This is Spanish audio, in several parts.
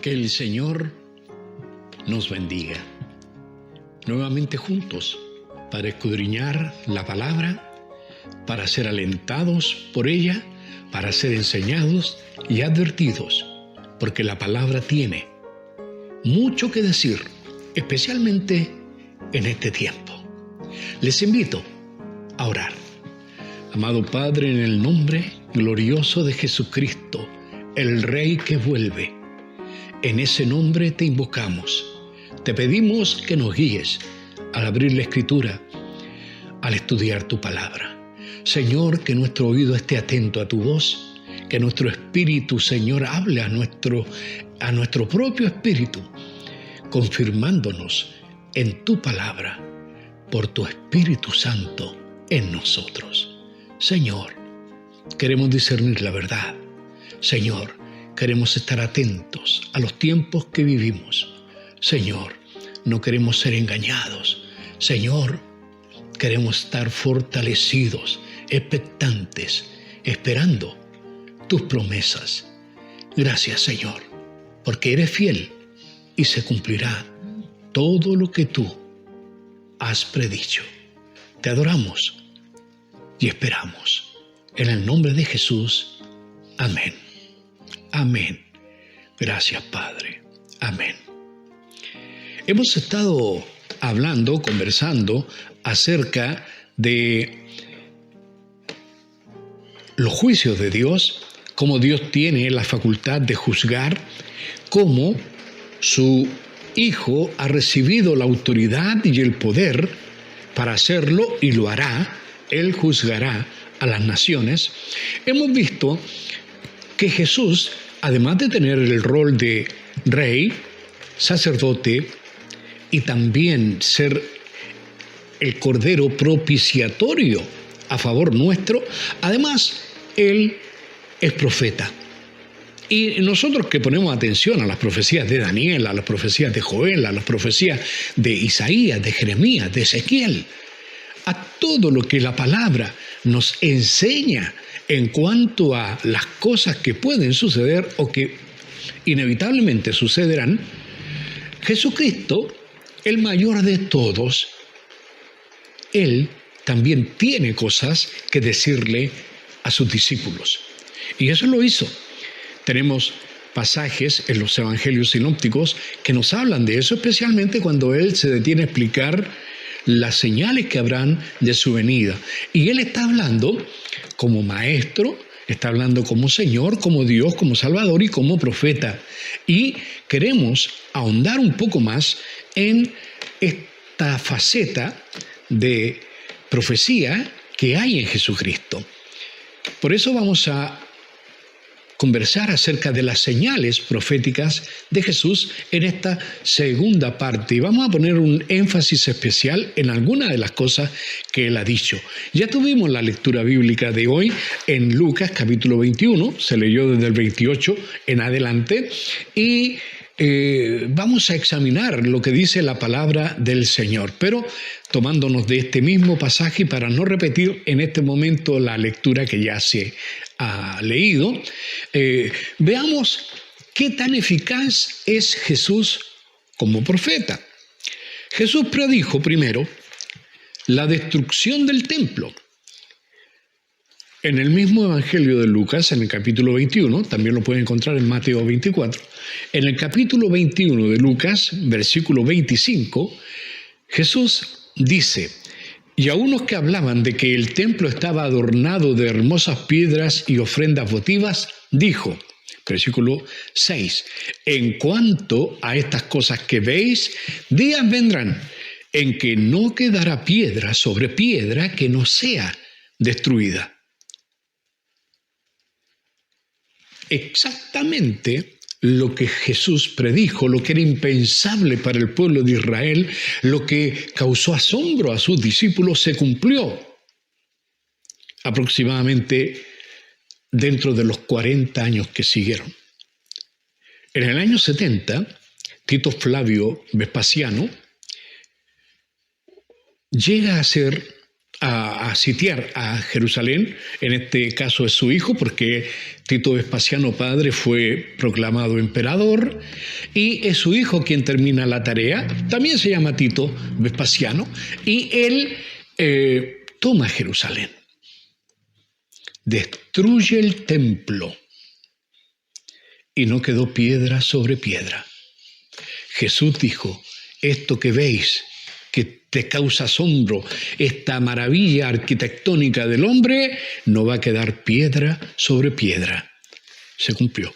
Que el Señor nos bendiga. Nuevamente juntos para escudriñar la palabra, para ser alentados por ella, para ser enseñados y advertidos, porque la palabra tiene mucho que decir, especialmente en este tiempo. Les invito a orar. Amado Padre, en el nombre glorioso de Jesucristo, el Rey que vuelve, en ese nombre te invocamos. Te pedimos que nos guíes al abrir la Escritura, al estudiar tu palabra. Señor, que nuestro oído esté atento a tu voz, que nuestro espíritu, Señor, hable a nuestro propio espíritu, confirmándonos en tu palabra por tu Espíritu Santo en nosotros. Señor, queremos discernir la verdad. Señor, queremos estar atentos a los tiempos que vivimos. Señor, no queremos ser engañados. Señor, queremos estar fortalecidos, expectantes, esperando tus promesas. Gracias, Señor, porque eres fiel y se cumplirá todo lo que tú has predicho. Te adoramos y esperamos. En el nombre de Jesús. Amén. Amén. Gracias, Padre. Amén. Hemos estado conversando acerca de los juicios de Dios, cómo Dios tiene la facultad de juzgar, cómo su Hijo ha recibido la autoridad y el poder para hacerlo y lo hará. Él juzgará a las naciones. Hemos visto que Jesús, además de tener el rol de rey, sacerdote y también ser el cordero propiciatorio a favor nuestro, además Él es profeta. Y nosotros que ponemos atención a las profecías de Daniel, a las profecías de Joel, a las profecías de Isaías, de Jeremías, de Ezequiel, a todo lo que la palabra nos enseña en cuanto a las cosas que pueden suceder o que inevitablemente sucederán, Jesucristo, el mayor de todos, Él también tiene cosas que decirle a sus discípulos. Y eso lo hizo. Tenemos pasajes en los evangelios sinópticos que nos hablan de eso, especialmente cuando Él se detiene a explicar las señales que habrán de su venida. Y Él está hablando como maestro, está hablando como Señor, como Dios, como Salvador y como profeta. Y queremos ahondar un poco más en esta faceta de profecía que hay en Jesucristo. Por eso vamos a conversar acerca de las señales proféticas de Jesús en esta segunda parte. Y vamos a poner un énfasis especial en algunas de las cosas que Él ha dicho. Ya tuvimos la lectura bíblica de hoy en Lucas capítulo 21, se leyó desde el 28 en adelante, y vamos a examinar lo que dice la palabra del Señor, pero tomándonos de este mismo pasaje para no repetir en este momento la lectura que ya se ha leído, veamos qué tan eficaz es Jesús como profeta. Jesús predijo primero la destrucción del templo. En el mismo Evangelio de Lucas, en el capítulo 21, también lo pueden encontrar en Mateo 24, en el capítulo 21 de Lucas, versículo 25, Jesús dice: y a unos que hablaban de que el templo estaba adornado de hermosas piedras y ofrendas votivas, dijo, versículo 6, en cuanto a estas cosas que veis, días vendrán en que no quedará piedra sobre piedra que no sea destruida. Exactamente lo que Jesús predijo, lo que era impensable para el pueblo de Israel, lo que causó asombro a sus discípulos, se cumplió aproximadamente dentro de los 40 años que siguieron. En el año 70, Tito Flavio Vespasiano llega a ser a sitiar a Jerusalén. En este caso es su hijo, porque Tito Vespasiano padre fue proclamado emperador, y es su hijo quien termina la tarea. También se llama Tito Vespasiano, y él toma Jerusalén, destruye el templo, y no quedó piedra sobre piedra. Jesús dijo: esto que veis, que te causa asombro, esta maravilla arquitectónica del hombre, no va a quedar piedra sobre piedra. Se cumplió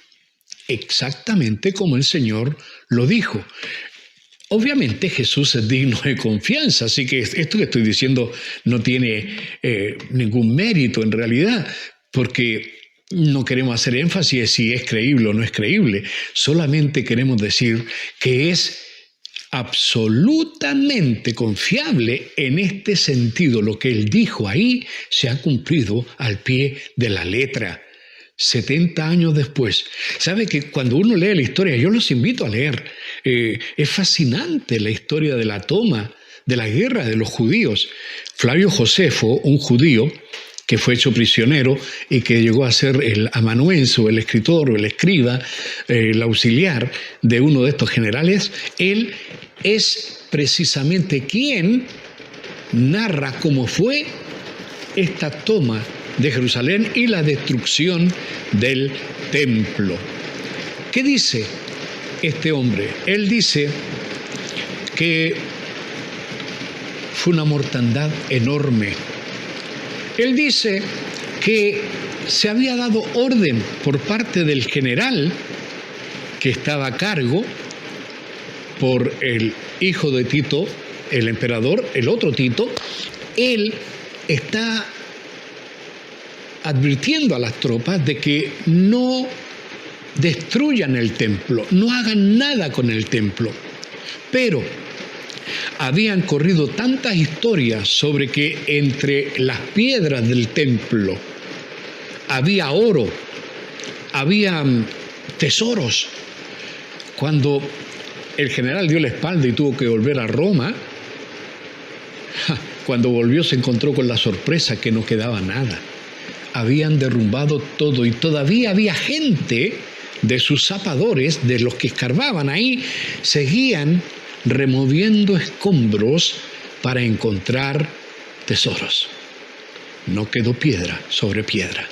exactamente como el Señor lo dijo. Obviamente Jesús es digno de confianza, así que esto que estoy diciendo no tiene ningún mérito en realidad, porque no queremos hacer énfasis en si es creíble o no es creíble, solamente queremos decir que es absolutamente confiable en este sentido. Lo que él dijo ahí se ha cumplido al pie de la letra. 70 años después. ¿Sabe que cuando uno lee la historia, yo los invito a leer, es fascinante la historia de la toma, de la guerra de los judíos? Flavio Josefo, un judío que fue hecho prisionero y que llegó a ser el amanuense, el escritor o el escriba, el auxiliar de uno de estos generales, él es precisamente quien narra cómo fue esta toma de Jerusalén y la destrucción del templo. ¿Qué dice este hombre? Él dice que fue una mortandad enorme. Él dice que se había dado orden por parte del general que estaba a cargo por el hijo de Tito, el emperador, el otro Tito. Él está advirtiendo a las tropas de que no destruyan el templo, no hagan nada con el templo. Pero habían corrido tantas historias sobre que entre las piedras del templo había oro, había tesoros. Cuando el general dio la espalda y tuvo que volver a Roma, cuando volvió se encontró con la sorpresa que no quedaba nada. Habían derrumbado todo y todavía había gente de sus zapadores, de los que escarbaban ahí, seguían removiendo escombros para encontrar tesoros. No quedó piedra sobre piedra.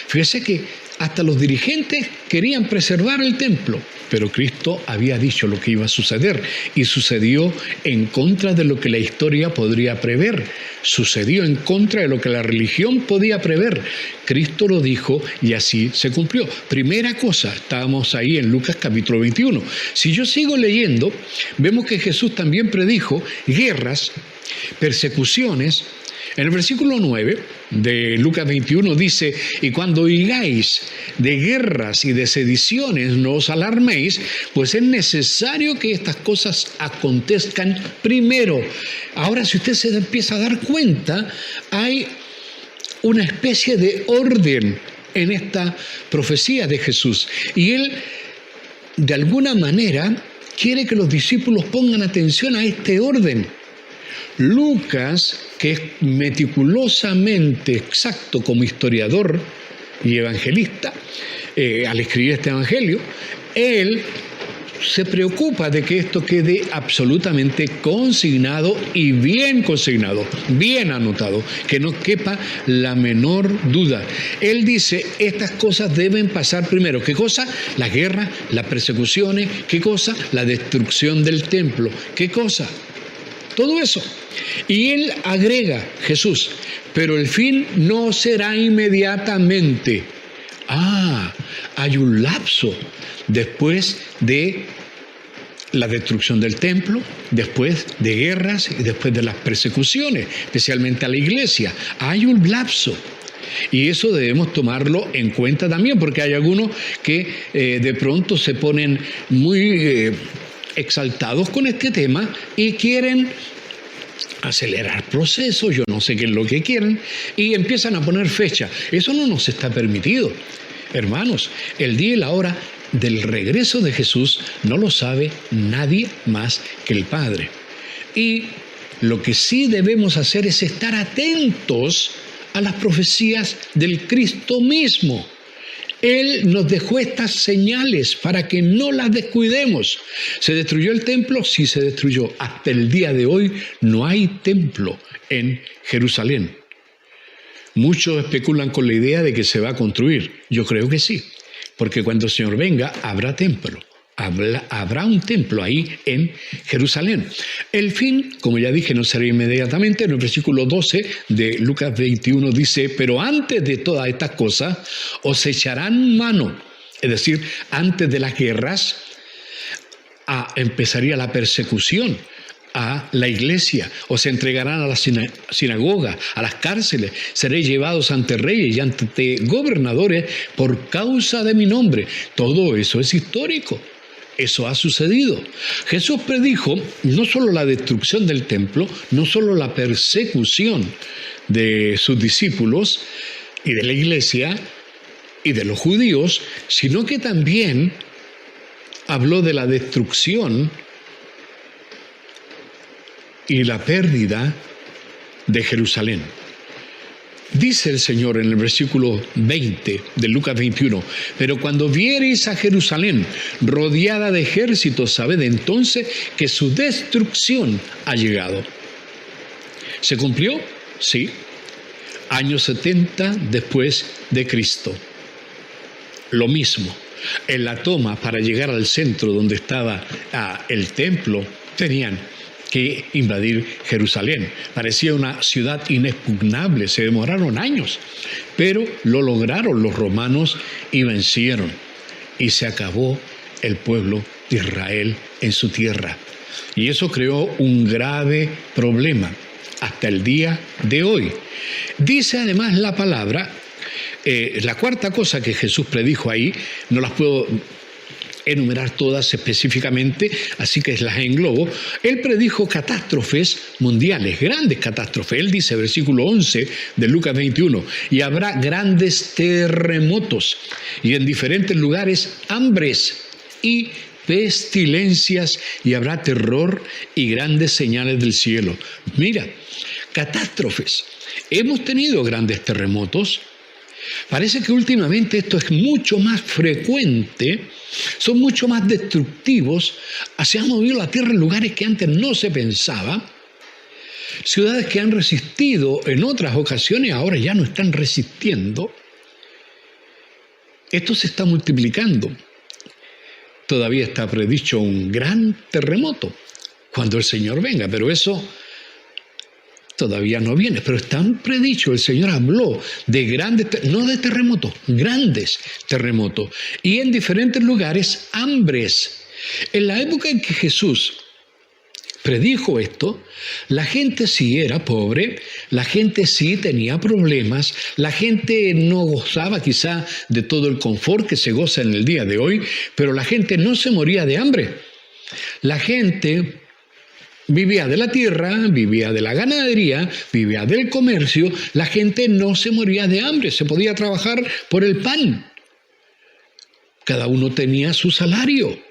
Fíjese que hasta los dirigentes querían preservar el templo, pero Cristo había dicho lo que iba a suceder y sucedió en contra de lo que la historia podría prever. Sucedió en contra de lo que la religión podía prever. Cristo lo dijo y así se cumplió. Primera cosa, estábamos ahí en Lucas capítulo 21. Si yo sigo leyendo, vemos que Jesús también predijo guerras, persecuciones. En el versículo 9 de Lucas 21 dice: y cuando oigáis de guerras y de sediciones, no os alarméis, pues es necesario que estas cosas acontezcan primero. Ahora, si usted se empieza a dar cuenta, hay una especie de orden en esta profecía de Jesús. Y él, de alguna manera, quiere que los discípulos pongan atención a este orden. Lucas, que es meticulosamente exacto como historiador y evangelista, al escribir este evangelio, él se preocupa de que esto quede absolutamente consignado y bien consignado, bien anotado, que no quepa la menor duda. Él dice, estas cosas deben pasar primero. ¿Qué cosa? La guerra, las persecuciones. ¿Qué cosa? La destrucción del templo. ¿Qué cosa? Todo eso. Y él agrega, Jesús, pero el fin no será inmediatamente. Hay un lapso después de la destrucción del templo, después de guerras y después de las persecuciones, especialmente a la iglesia. Hay un lapso. Y eso debemos tomarlo en cuenta también, porque hay algunos que de pronto se ponen muy exaltados con este tema y quieren acelerar procesos, yo no sé qué es lo que quieren, y empiezan a poner fecha. Eso no nos está permitido. Hermanos, el día y la hora del regreso de Jesús no lo sabe nadie más que el Padre. Y Lo que sí debemos hacer es estar atentos a las profecías del Cristo mismo. Él nos dejó estas señales para que no las descuidemos. ¿Se destruyó el templo? Sí, se destruyó. Hasta el día de hoy no hay templo en Jerusalén. Muchos especulan con la idea de que se va a construir. Yo creo que sí, porque cuando el Señor venga habrá templo. Habrá un templo ahí en Jerusalén. El fin, como ya dije, no será inmediatamente. En el versículo 12 de Lucas 21 dice: pero antes de todas estas cosas os echarán mano. Es decir, antes de las guerras empezaría la persecución a la iglesia, o se entregarán a las sinagogas, a las cárceles, seréis llevados ante reyes y ante gobernadores por causa de mi nombre. Todo eso es histórico. Eso ha sucedido. Jesús predijo no solo la destrucción del templo, no solo la persecución de sus discípulos y de la iglesia y de los judíos, sino que también habló de la destrucción y la pérdida de Jerusalén. Dice el Señor en el versículo 20 de Lucas 21, pero cuando viereis a Jerusalén rodeada de ejércitos, sabed entonces que su destrucción ha llegado. ¿Se cumplió? Sí. Año 70 después de Cristo. Lo mismo. En la toma para llegar al centro donde estaba el templo, tenían que invadir Jerusalén. Parecía una ciudad inexpugnable, se demoraron años, pero lo lograron los romanos y vencieron. Y se acabó el pueblo de Israel en su tierra. Y eso creó un grave problema hasta el día de hoy. Dice además la palabra, la cuarta cosa que Jesús predijo ahí, no las puedo enumerar todas específicamente, así que las englobo. Él predijo catástrofes mundiales, grandes catástrofes. Él dice, versículo 11 de Lucas 21, y habrá grandes terremotos y en diferentes lugares hambres y pestilencias, y habrá terror y grandes señales del cielo. Mira, catástrofes. Hemos tenido grandes terremotos. Parece que últimamente esto es mucho más frecuente, son mucho más destructivos, se ha movido la tierra en lugares que antes no se pensaba. Ciudades que han resistido en otras ocasiones ahora ya no están resistiendo. Esto se está multiplicando. Todavía está predicho un gran terremoto cuando el Señor venga, pero eso todavía no viene, pero están predicho. El Señor habló de grandes, no de terremotos, grandes terremotos. Y en diferentes lugares, hambres. En la época en que Jesús predijo esto, la gente sí era pobre, la gente sí tenía problemas, la gente no gozaba quizá de todo el confort que se goza en el día de hoy, pero la gente no se moría de hambre. La gente vivía de la tierra, vivía de la ganadería, vivía del comercio. La gente no se moría de hambre, se podía trabajar por el pan. Cada uno tenía su salario.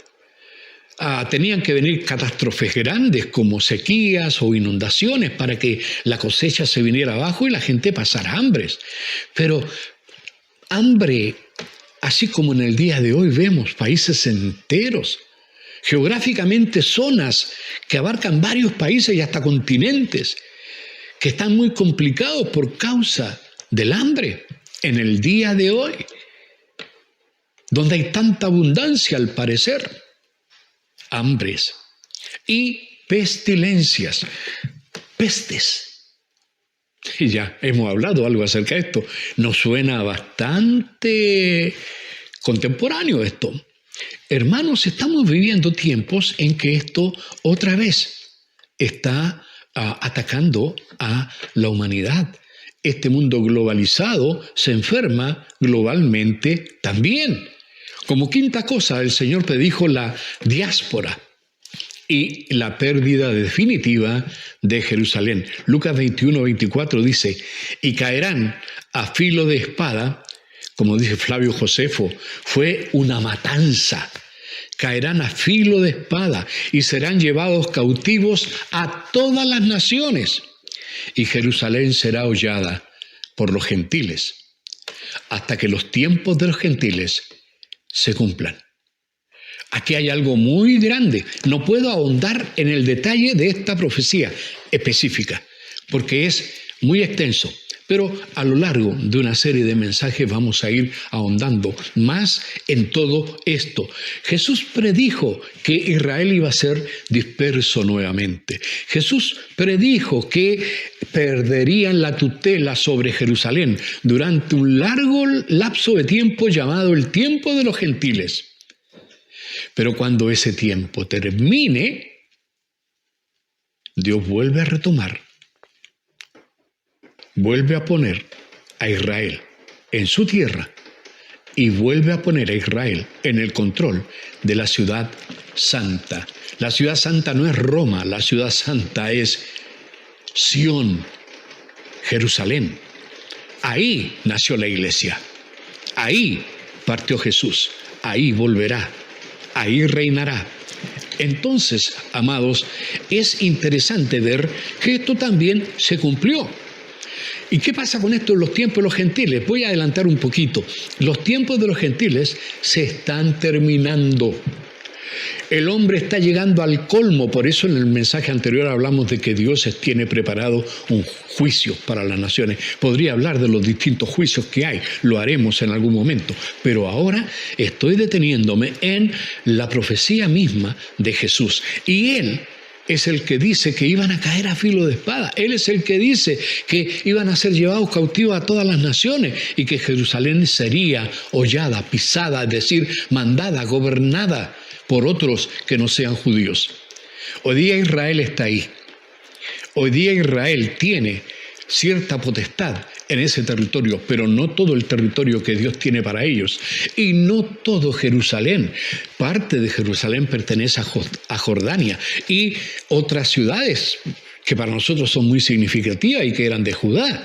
Tenían que venir catástrofes grandes como sequías o inundaciones para que la cosecha se viniera abajo y la gente pasara hambres. Pero hambre, así como en el día de hoy vemos países enteros, geográficamente zonas que abarcan varios países y hasta continentes, que están muy complicados por causa del hambre en el día de hoy, donde hay tanta abundancia al parecer. Hambres y pestilencias, pestes. Y ya hemos hablado algo acerca de esto. Nos suena bastante contemporáneo esto. Hermanos, estamos viviendo tiempos en que esto otra vez está atacando a la humanidad. Este mundo globalizado se enferma globalmente también. Como quinta cosa, el Señor predijo la diáspora y la pérdida definitiva de Jerusalén. Lucas 21-24 dice, y caerán a filo de espada, como dice Flavio Josefo, fue una matanza. caerán a filo de espada y serán llevados cautivos a todas las naciones. Y Jerusalén será hollada por los gentiles, hasta que los tiempos de los gentiles se cumplan. Aquí hay algo muy grande. No puedo ahondar en el detalle de esta profecía específica, porque es muy extenso. Pero a lo largo de una serie de mensajes vamos a ir ahondando más en todo esto. Jesús predijo que Israel iba a ser disperso nuevamente. Jesús predijo que perderían la tutela sobre Jerusalén durante un largo lapso de tiempo llamado el tiempo de los gentiles. Pero cuando ese tiempo termine, Dios vuelve a retomar, vuelve a poner a Israel en su tierra y vuelve a poner a Israel en el control de la ciudad santa. La ciudad santa no es Roma, la ciudad santa es Sión, Jerusalén. Ahí nació la iglesia, ahí partió Jesús, ahí volverá, ahí reinará. Entonces, amados, es interesante ver que esto también se cumplió. ¿Y qué pasa con esto en los tiempos de los gentiles? Voy a adelantar un poquito. Los tiempos de los gentiles se están terminando. El hombre está llegando al colmo, por eso en el mensaje anterior hablamos de que Dios tiene preparado un juicio para las naciones. Podría hablar de los distintos juicios que hay, lo haremos en algún momento, pero ahora estoy deteniéndome en la profecía misma de Jesús. Y Él es el que dice que iban a caer a filo de espada. Él es el que dice que iban a ser llevados cautivos a todas las naciones y que Jerusalén sería hollada, pisada, es decir, mandada, gobernada por otros que no sean judíos. Hoy día Israel está ahí. Hoy día Israel tiene cierta potestad en ese territorio, pero no todo el territorio que Dios tiene para ellos. Y no todo Jerusalén. Parte de Jerusalén pertenece a Jordania y otras ciudades que para nosotros son muy significativas y que eran de Judá,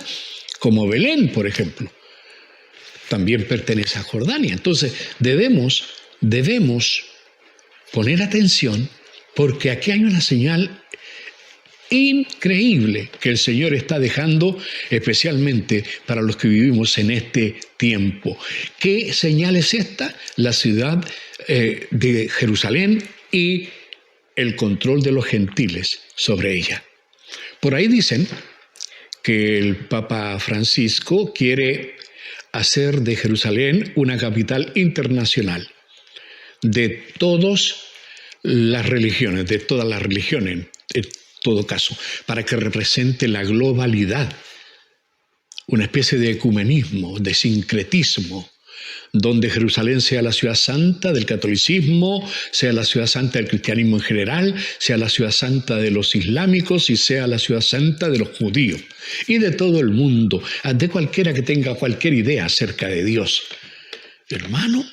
como Belén, por ejemplo, también pertenece a Jordania. Entonces debemos poner atención, porque aquí hay una señal increíble que el Señor está dejando, especialmente para los que vivimos en este tiempo. ¿Qué señal es esta? La ciudad de Jerusalén y el control de los gentiles sobre ella. Por ahí dicen que el Papa Francisco quiere hacer de Jerusalén una capital internacional de todas las religiones, en todo caso, para que represente la globalidad, una especie de ecumenismo, de sincretismo, donde Jerusalén sea la ciudad santa del catolicismo, sea la ciudad santa del cristianismo en general, sea la ciudad santa de los islámicos y sea la ciudad santa de los judíos y de todo el mundo, de cualquiera que tenga cualquier idea acerca de Dios. Hermano,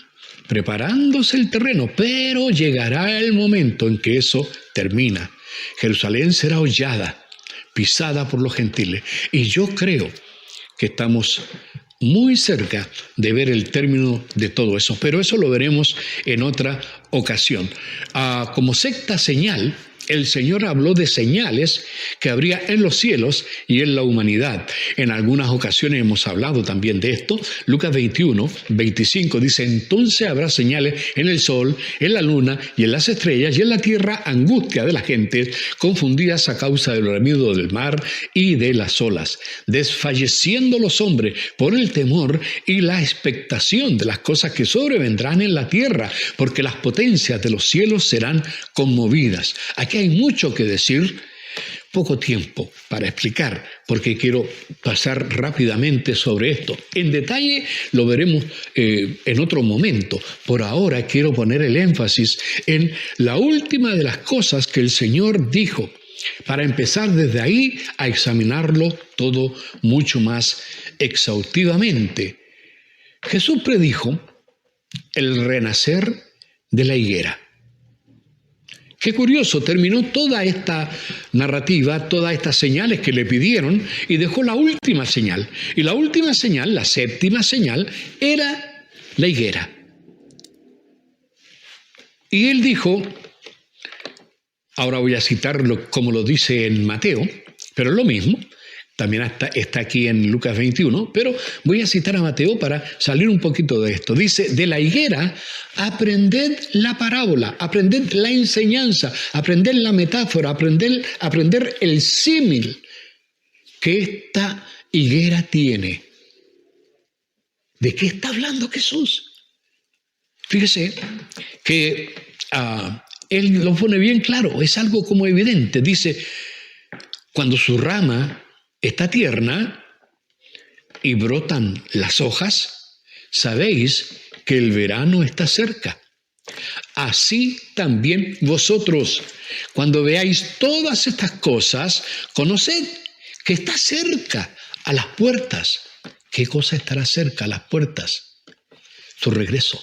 preparándose el terreno, pero llegará el momento en que eso termina. Jerusalén será hollada, pisada por los gentiles. Y yo creo que estamos muy cerca de ver el término de todo eso, pero eso lo veremos en otra ocasión. Como sexta señal, el Señor habló de señales que habría en los cielos y en la humanidad. En algunas ocasiones hemos hablado también de esto. Lucas 21, 25 dice: entonces habrá señales en el sol, en la luna y en las estrellas, y en la tierra angustia de la gente, confundidas a causa del bramido del mar y de las olas, desfalleciendo los hombres por el temor y la expectación de las cosas que sobrevendrán en la tierra, porque las potencias de los cielos serán conmovidas. Aquí hay mucho que decir, poco tiempo para explicar, porque quiero pasar rápidamente sobre esto. En detalle lo veremos en otro momento. Por ahora quiero poner el énfasis en la última de las cosas que el Señor dijo, para empezar desde ahí a examinarlo todo mucho más exhaustivamente. Jesús predijo el renacer de la higuera. Qué curioso, terminó toda esta narrativa, todas estas señales que le pidieron y dejó la última señal. Y la última señal, la séptima señal, era la higuera. Y él dijo, ahora voy a citarlo como lo dice en Mateo, pero es lo mismo, también está aquí en Lucas 21, pero voy a citar a Mateo para salir un poquito de esto. Dice, de la higuera aprended la parábola, aprended la enseñanza, aprended la metáfora, aprender el símil que esta higuera tiene. ¿De qué está hablando Jesús? Fíjese que él lo pone bien claro, es algo como evidente. Dice, cuando su rama está tierna y brotan las hojas, sabéis que el verano está cerca. Así también vosotros, cuando veáis todas estas cosas, conoced que está cerca a las puertas. ¿Qué cosa estará cerca a las puertas? Su regreso.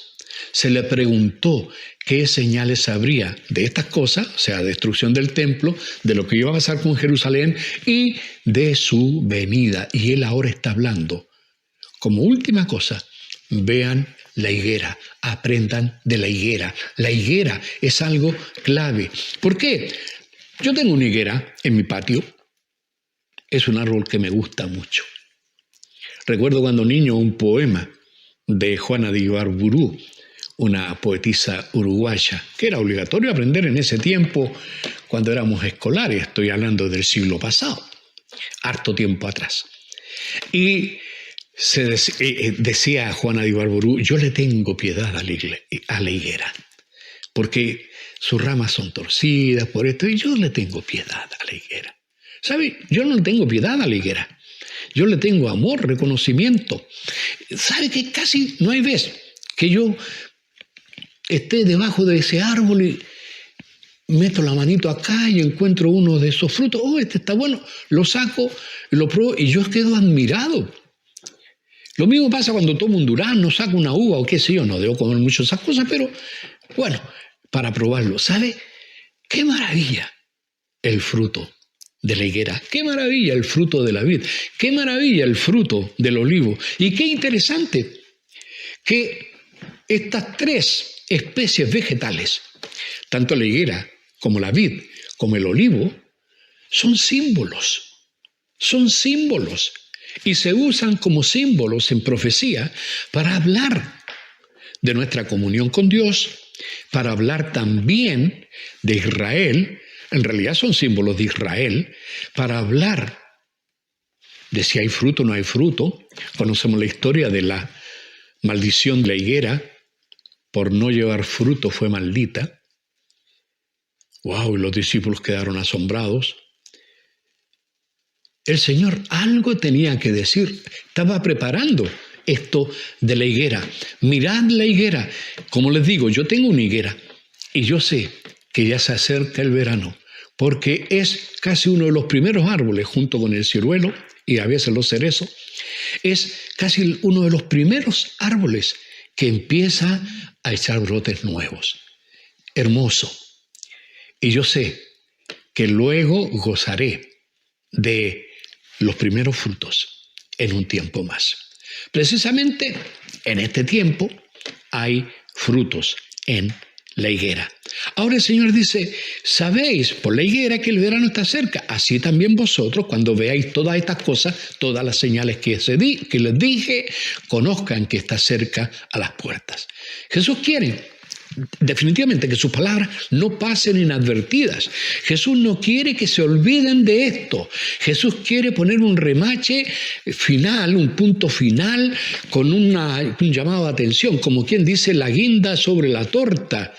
Se le preguntó qué señales habría de estas cosas, o sea, destrucción del templo, de lo que iba a pasar con Jerusalén y de su venida. Y él ahora está hablando. Como última cosa, vean la higuera, aprendan de la higuera. La higuera es algo clave. ¿Por qué? Yo tengo una higuera en mi patio. Es un árbol que me gusta mucho. Recuerdo cuando niño un poema de Juana de Ibarburu, una poetisa uruguaya, que era obligatorio aprender en ese tiempo cuando éramos escolares, estoy hablando del siglo pasado, harto tiempo atrás. Y decía Juana de Ibarburu, yo le tengo piedad a la higuera, porque sus ramas son torcidas por esto, y yo le tengo piedad a la higuera. ¿Sabe? Yo no le tengo piedad a la higuera. Yo le tengo amor, reconocimiento. ¿Sabe que casi no hay vez que yo esté debajo de ese árbol y meto la manito acá y encuentro uno de esos frutos? Oh, este está bueno. Lo saco, lo pruebo y yo quedo admirado. Lo mismo pasa cuando tomo un durazno, saco una uva o qué sé yo. No debo comer mucho esas cosas, pero bueno, para probarlo. ¿Sabe? ¡Qué maravilla el fruto de la higuera! ¡Qué maravilla el fruto de la vid! ¡Qué maravilla el fruto del olivo! Y qué interesante que estas tres especies vegetales, tanto la higuera como la vid, como el olivo, son símbolos. Son símbolos. Y se usan como símbolos en profecía para hablar de nuestra comunión con Dios, para hablar también de Israel. En realidad son símbolos de Israel, para hablar de si hay fruto o no hay fruto. Conocemos la historia de la maldición de la higuera, por no llevar fruto fue maldita. ¡Wow! Y los discípulos quedaron asombrados. El Señor algo tenía que decir, estaba preparando esto de la higuera. Mirad la higuera. Como les digo, yo tengo una higuera y yo sé que ya se acerca el verano, porque es casi uno de los primeros árboles, junto con el ciruelo y a veces los cerezos, es casi uno de los primeros árboles que empieza a echar brotes nuevos. Hermoso. Y yo sé que luego gozaré de los primeros frutos en un tiempo más. Precisamente en este tiempo hay frutos en la higuera. Ahora el Señor dice, sabéis por la higuera que el verano está cerca. Así también vosotros, cuando veáis todas estas cosas, todas las señales que les dije, conozcan que está cerca a las puertas. Jesús quiere definitivamente que sus palabras no pasen inadvertidas. Jesús no quiere que se olviden de esto. Jesús quiere poner un remache final, un punto final con un llamado de atención, como quien dice la guinda sobre la torta,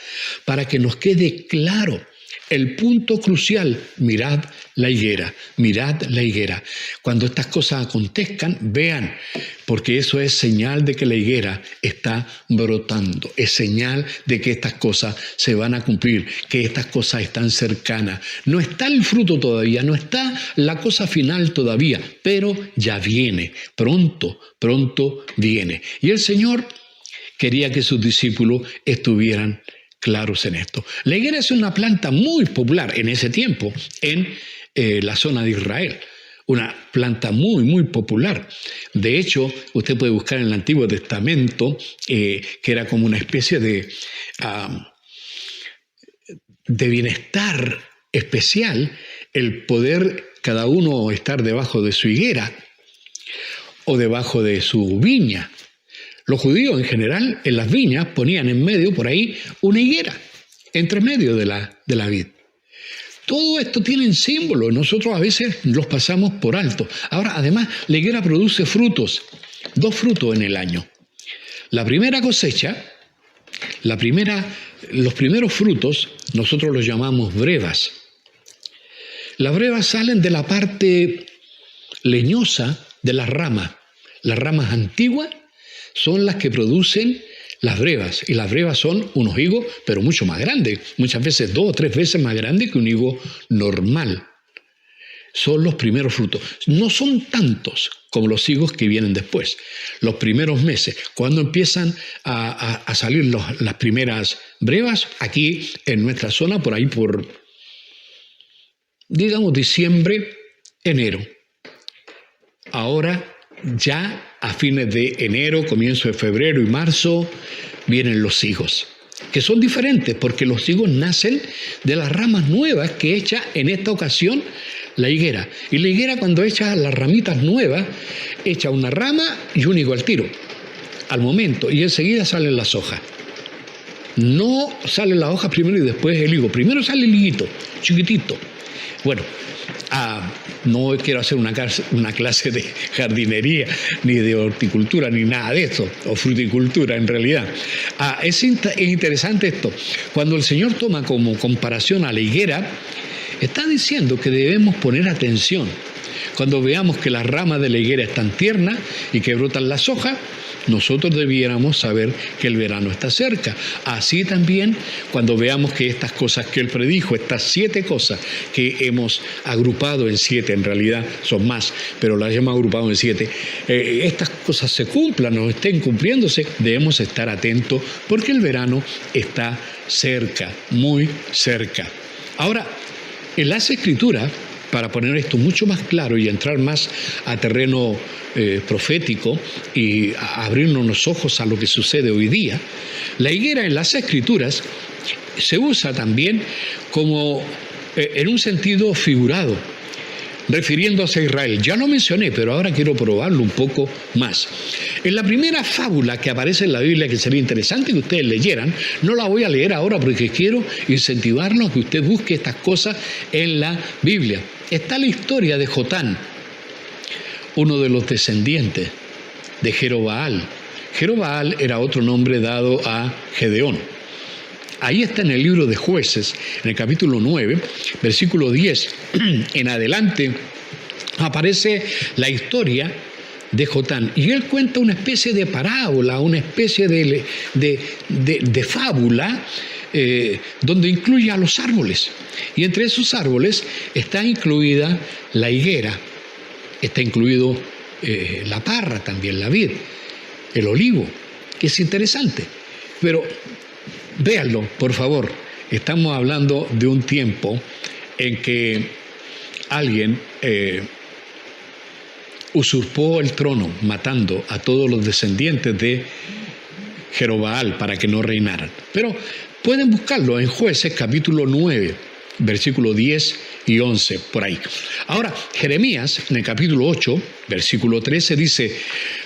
para que nos quede claro el punto crucial. Mirad la higuera, mirad la higuera. Cuando estas cosas acontezcan, vean, porque eso es señal de que la higuera está brotando, es señal de que estas cosas se van a cumplir, que estas cosas están cercanas. No está el fruto todavía, no está la cosa final todavía, pero ya viene, pronto, pronto viene. Y el Señor quería que sus discípulos estuvieran claros en esto. La higuera es una planta muy popular en ese tiempo en la zona de Israel. Una planta muy, muy popular. De hecho, usted puede buscar en el Antiguo Testamento que era como una especie de de bienestar especial el poder cada uno estar debajo de su higuera o debajo de su viña. Los judíos en general en las viñas ponían en medio por ahí una higuera, entre medio de la vid. Todo esto tiene símbolos, nosotros a veces los pasamos por alto. Ahora, además, la higuera produce frutos, 2 frutos en el año. La primera cosecha, los primeros frutos, nosotros los llamamos brevas. Las brevas salen de la parte leñosa de las ramas. Las ramas antiguas son las que producen las brevas, y las brevas son unos higos, pero mucho más grandes, muchas veces 2 o 3 veces más grandes que un higo normal. Son los primeros frutos. No son tantos como los higos que vienen después. Los primeros meses, cuando empiezan a salir las primeras brevas, aquí en nuestra zona, por ahí por, digamos, diciembre, enero. Ahora ya a fines de enero, comienzo de febrero y marzo, vienen los higos, que son diferentes porque los higos nacen de las ramas nuevas que echa en esta ocasión la higuera. Y la higuera, cuando echa las ramitas nuevas, echa una rama y un higo al tiro, al momento, y enseguida salen las hojas. No salen las hojas primero y después el higo. Primero sale el higuito, chiquitito. Bueno, no quiero hacer una clase de jardinería, ni de horticultura, ni nada de eso, o fruticultura en realidad. Es interesante esto. Cuando el Señor toma como comparación a la higuera, está diciendo que debemos poner atención. Cuando veamos que las ramas de la higuera están tiernas y que brotan las hojas, nosotros debiéramos saber que el verano está cerca. Así también, cuando veamos que estas cosas que Él predijo, estas 7 cosas que hemos agrupado en 7, en realidad son más, pero las hemos agrupado en 7, estas cosas se cumplan o estén cumpliéndose, debemos estar atentos porque el verano está cerca, muy cerca. Ahora, en las Escrituras, para poner esto mucho más claro y entrar más a terreno profético y abrirnos los ojos a lo que sucede hoy día, la higuera en las Escrituras se usa también como en un sentido figurado, refiriéndose a Israel. Ya lo mencioné, pero ahora quiero probarlo un poco más. En la primera fábula que aparece en la Biblia, que sería interesante que ustedes leyeran, no la voy a leer ahora porque quiero incentivarlos a que usted busque estas cosas en la Biblia. Está la historia de Jotán, uno de los descendientes de Jerobaal. Jerobaal era otro nombre dado a Gedeón. Ahí está en el libro de Jueces, en el capítulo 9, versículo 10 en adelante, aparece la historia de Jotán. Y él cuenta una especie de parábola, una especie de fábula, donde incluye a los árboles. Y entre esos árboles está incluida la higuera, está incluido la parra también, la vid, el olivo, que es interesante. Pero véanlo, por favor. Estamos hablando de un tiempo en que alguien usurpó el trono, matando a todos los descendientes de Jerobaal para que no reinaran. Pero pueden buscarlo en Jueces capítulo 9, versículo 10 y 11, por ahí. Ahora, Jeremías, en el capítulo 8, versículo 13, dice: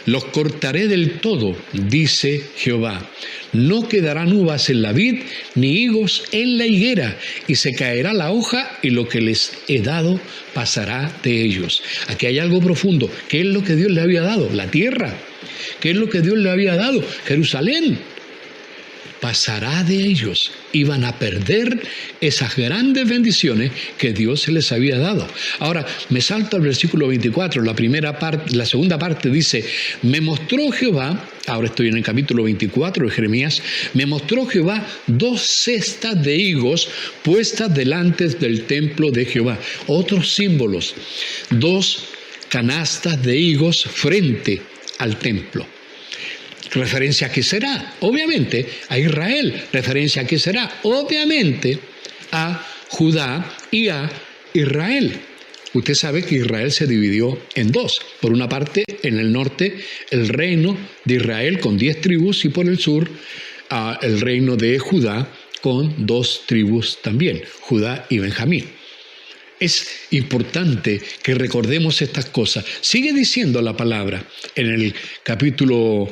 los cortaré del todo, dice Jehová. No quedarán uvas en la vid, ni higos en la higuera, y se caerá la hoja, y lo que les he dado pasará de ellos. Aquí hay algo profundo. ¿Qué es lo que Dios le había dado? La tierra. ¿Qué es lo que Dios le había dado? Jerusalén. Pasará de ellos. Iban a perder esas grandes bendiciones que Dios se les había dado. Ahora, me salto al versículo 24, la segunda parte dice: me mostró Jehová, ahora estoy en el capítulo 24 de Jeremías, me mostró Jehová 2 cestas de higos puestas delante del templo de Jehová. Otros símbolos, 2 canastas de higos frente al templo. ¿Referencia a qué será? Obviamente a Israel. ¿Referencia a qué será? Obviamente a Judá y a Israel. Usted sabe que Israel se dividió en 2. Por una parte, en el norte, el reino de Israel con 10 tribus, y por el sur, el reino de Judá con 2 tribus también, Judá y Benjamín. Es importante que recordemos estas cosas. Sigue diciendo la palabra en el capítulo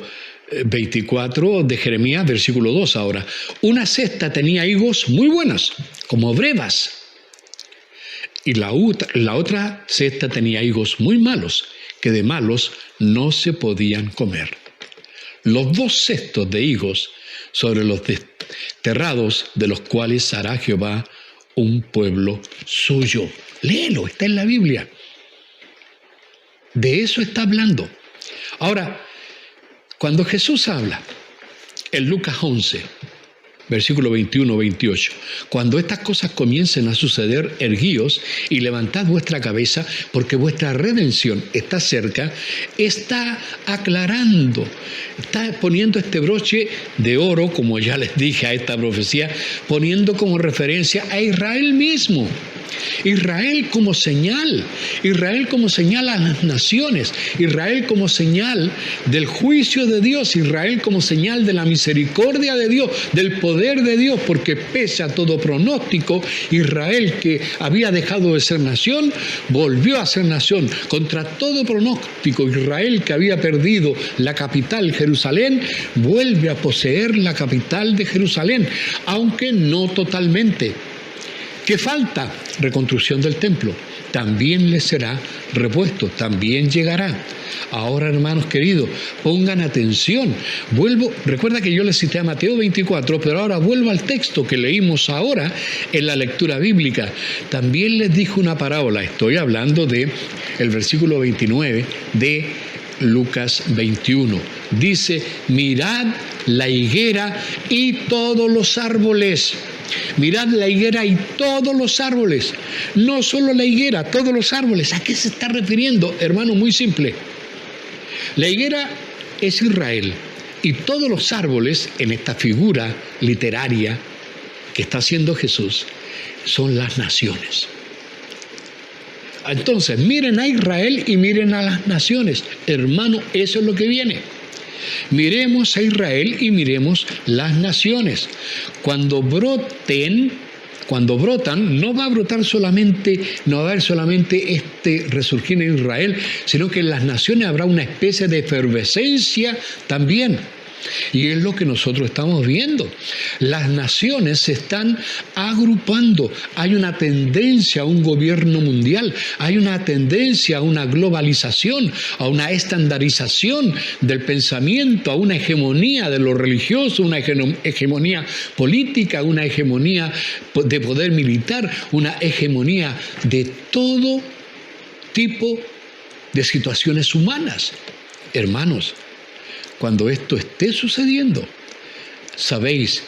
24 de Jeremías, versículo 2 ahora. Una cesta tenía higos muy buenos, como brevas, y la otra cesta tenía higos muy malos, que de malos no se podían comer. Los 2 cestos de higos sobre los desterrados, de los cuales hará Jehová un pueblo suyo. Léelo, está en la Biblia. De eso está hablando. Ahora, cuando Jesús habla en Lucas 11, versículo 21-28, cuando estas cosas comiencen a suceder, erguíos y levantad vuestra cabeza, porque vuestra redención está cerca, está aclarando, está poniendo este broche de oro, como ya les dije a esta profecía, poniendo como referencia a Israel mismo. Israel como señal a las naciones, Israel como señal del juicio de Dios, Israel como señal de la misericordia de Dios, del poder de Dios, porque pese a todo pronóstico, Israel, que había dejado de ser nación, volvió a ser nación. Contra todo pronóstico, Israel, que había perdido la capital, Jerusalén, vuelve a poseer la capital de Jerusalén, aunque no totalmente. ¿Qué falta? Reconstrucción del templo. También les será repuesto, también llegará. Ahora, hermanos queridos, pongan atención. Recuerda que yo les cité a Mateo 24, pero ahora vuelvo al texto que leímos ahora en la lectura bíblica. También les dijo una parábola. Estoy hablando del versículo 29 de Lucas 21. Dice, mirad la higuera y todos los árboles. Mirad la higuera y todos los árboles. No solo la higuera, todos los árboles. ¿A qué se está refiriendo, hermano? Muy simple. La higuera es Israel y todos los árboles, en esta figura literaria que está haciendo Jesús, son las naciones. Entonces, miren a Israel y miren a las naciones. Hermano, eso es lo que viene. Miremos a Israel y miremos las naciones. Cuando brotan, no va a brotar solamente, no va a haber solamente este resurgir en Israel, sino que en las naciones habrá una especie de efervescencia también. Y es lo que nosotros estamos viendo. Las naciones se están agrupando. Hay una tendencia a un gobierno mundial. Hay una tendencia a una globalización, a una estandarización del pensamiento, a una hegemonía de lo religioso, una hegemonía política, una hegemonía de poder militar, una hegemonía de todo tipo de situaciones humanas. Hermanos, cuando esto esté sucediendo, sabéis,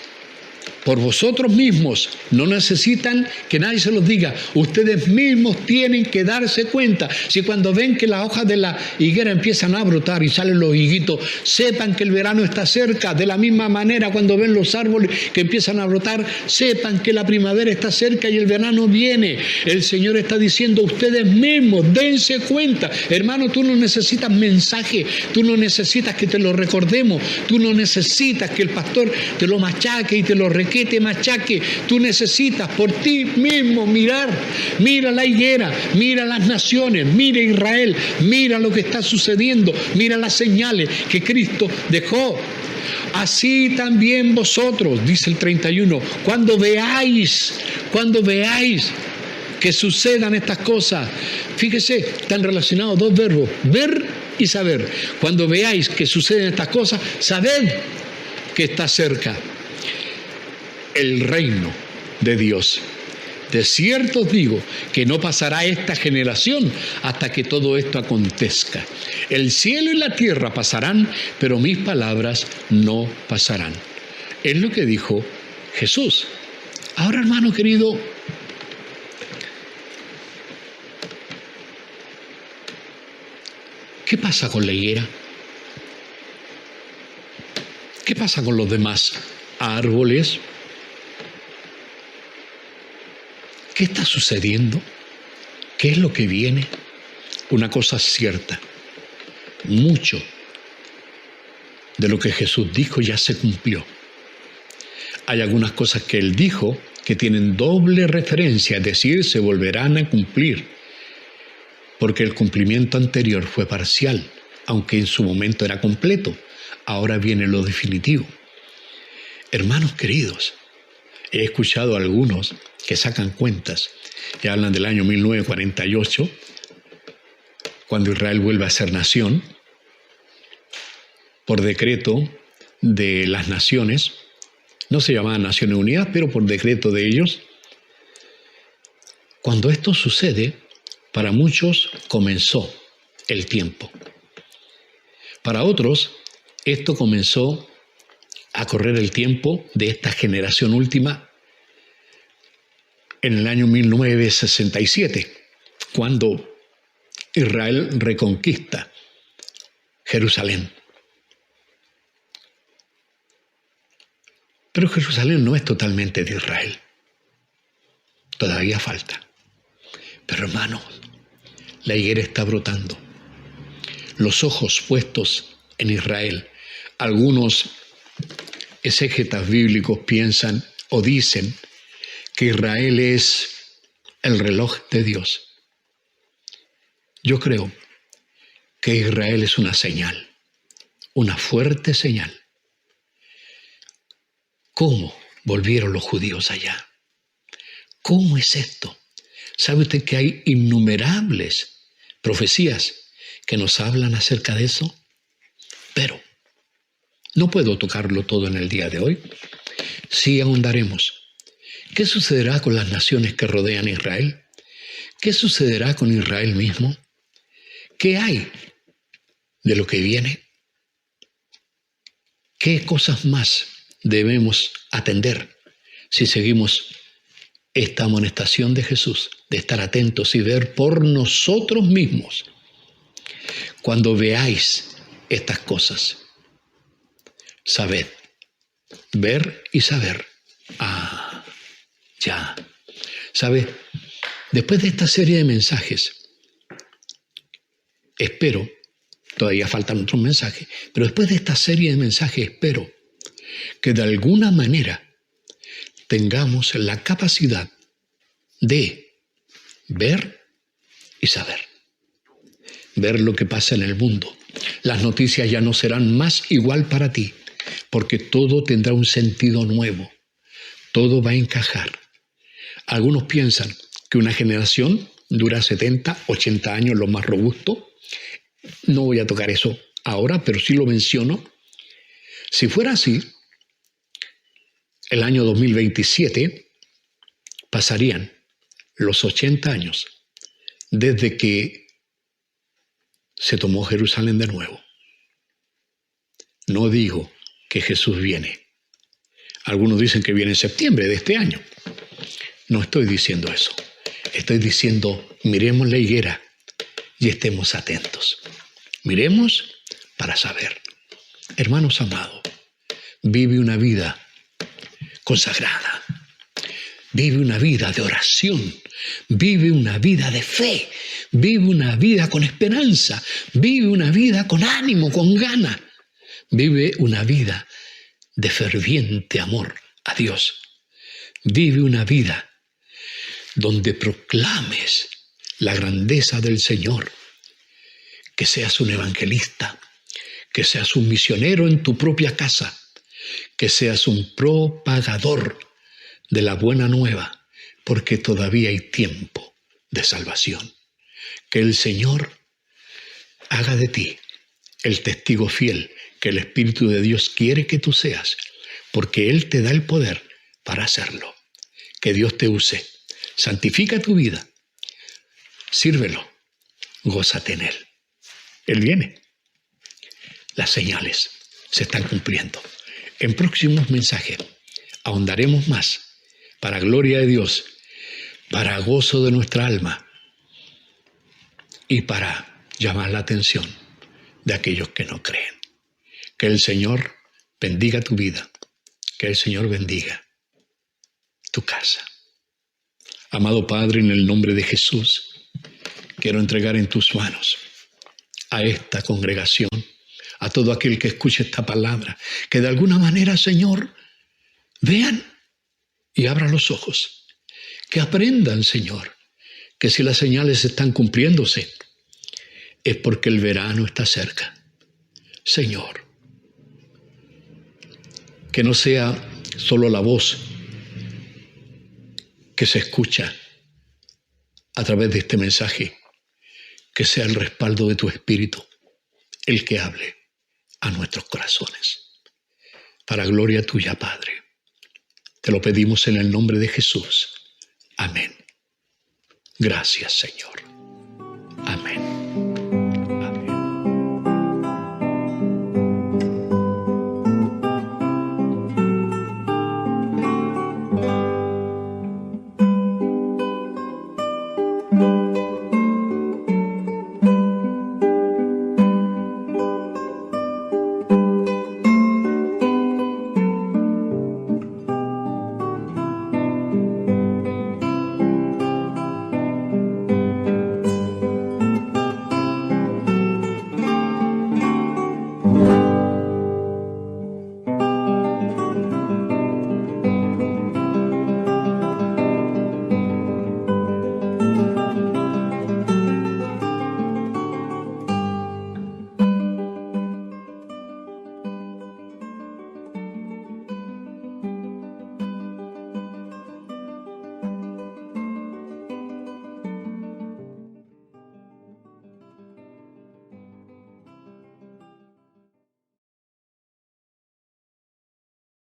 por vosotros mismos, no necesitan que nadie se los diga, ustedes mismos tienen que darse cuenta. Si cuando ven que las hojas de la higuera empiezan a brotar y salen los higuitos, sepan que el verano está cerca. De la misma manera, cuando ven los árboles que empiezan a brotar, sepan que la primavera está cerca y el verano viene. El Señor está diciendo, ustedes mismos, dense cuenta. Hermano, tú no necesitas mensaje, tú no necesitas que te lo recordemos, tú no necesitas que el pastor te lo machaque y te lo recuerde, que te machaque. Tú necesitas por ti mismo mirar. Mira la higuera, mira las naciones, mira Israel, mira lo que está sucediendo, mira las señales que Cristo dejó. Así también vosotros, dice el 31, cuando veáis que sucedan estas cosas, fíjese, están relacionados 2 verbos, ver y saber. Cuando veáis que suceden estas cosas, sabed que está cerca el reino de Dios. De cierto os digo que no pasará esta generación hasta que todo esto acontezca. El cielo y la tierra pasarán, pero mis palabras no pasarán. Es lo que dijo Jesús. Ahora, hermano querido, ¿qué pasa con la higuera? ¿Qué pasa con los demás árboles? ¿Qué está sucediendo? ¿Qué es lo que viene? Una cosa cierta, mucho de lo que Jesús dijo ya se cumplió. Hay algunas cosas que Él dijo que tienen doble referencia, es decir, se volverán a cumplir, porque el cumplimiento anterior fue parcial, aunque en su momento era completo. Ahora viene lo definitivo. Hermanos queridos, he escuchado a algunos que sacan cuentas y hablan del año 1948, cuando Israel vuelve a ser nación, por decreto de las naciones. No se llamaban Naciones Unidas, pero por decreto de ellos. Cuando esto sucede, para muchos comenzó el tiempo. Para otros, esto comenzó a correr el tiempo de esta generación última en el año 1967, cuando Israel reconquista Jerusalén. Pero Jerusalén no es totalmente de Israel. Todavía falta. Pero hermanos, la higuera está brotando. Los ojos puestos en Israel. Algunos exégetas bíblicos piensan o dicen que Israel es el reloj de Dios. Yo creo que Israel es una señal, una fuerte señal. ¿Cómo volvieron los judíos allá? ¿Cómo es esto? ¿Sabe usted que hay innumerables profecías que nos hablan acerca de eso? Pero no puedo tocarlo todo en el día de hoy. Sí ahondaremos. ¿Qué sucederá con las naciones que rodean a Israel? ¿Qué sucederá con Israel mismo? ¿Qué hay de lo que viene? ¿Qué cosas más debemos atender si seguimos esta amonestación de Jesús, de estar atentos y ver por nosotros mismos? Cuando veáis estas cosas, sabed, ver y saber. Ya. ¿Sabe? Después de esta serie de mensajes, espero, todavía faltan otros mensajes, pero después de esta serie de mensajes espero que de alguna manera tengamos la capacidad de ver y saber. Ver lo que pasa en el mundo. Las noticias ya no serán más igual para ti, porque todo tendrá un sentido nuevo. Todo va a encajar. Algunos piensan que una generación dura 70, 80 años, lo más robusto. No voy a tocar eso ahora, pero sí lo menciono. Si fuera así, el año 2027 pasarían los 80 años desde que se tomó Jerusalén de nuevo. No digo que Jesús viene. Algunos dicen que viene en septiembre de este año. No estoy diciendo eso. Estoy diciendo, miremos la higuera y estemos atentos. Miremos para saber. Hermanos amados, vive una vida consagrada. Vive una vida de oración. Vive una vida de fe. Vive una vida con esperanza. Vive una vida con ánimo, con ganas. Vive una vida de ferviente amor a Dios. Vive una vida donde proclames la grandeza del Señor. Que seas un evangelista, que seas un misionero en tu propia casa, que seas un propagador de la buena nueva, porque todavía hay tiempo de salvación. Que el Señor haga de ti el testigo fiel que el Espíritu de Dios quiere que tú seas, porque Él te da el poder para hacerlo. Que Dios te use. Santifica tu vida. Sírvelo. Gózate en Él. Él viene. Las señales se están cumpliendo. En próximos mensajes ahondaremos más para gloria de Dios, para gozo de nuestra alma y para llamar la atención de aquellos que no creen. Que el Señor bendiga tu vida. Que el Señor bendiga tu casa. Amado Padre, en el nombre de Jesús, quiero entregar en tus manos a esta congregación, a todo aquel que escuche esta palabra, que de alguna manera, Señor, Vean y abran los ojos. Que aprendan, Señor, que si las señales están cumpliéndose, es porque el verano está cerca. Señor, que no sea solo la voz que se escucha a través de este mensaje, que sea el respaldo de tu Espíritu el que hable a nuestros corazones. Para gloria tuya, Padre. Te lo pedimos en el nombre de Jesús. Amén. Gracias, Señor. Amén.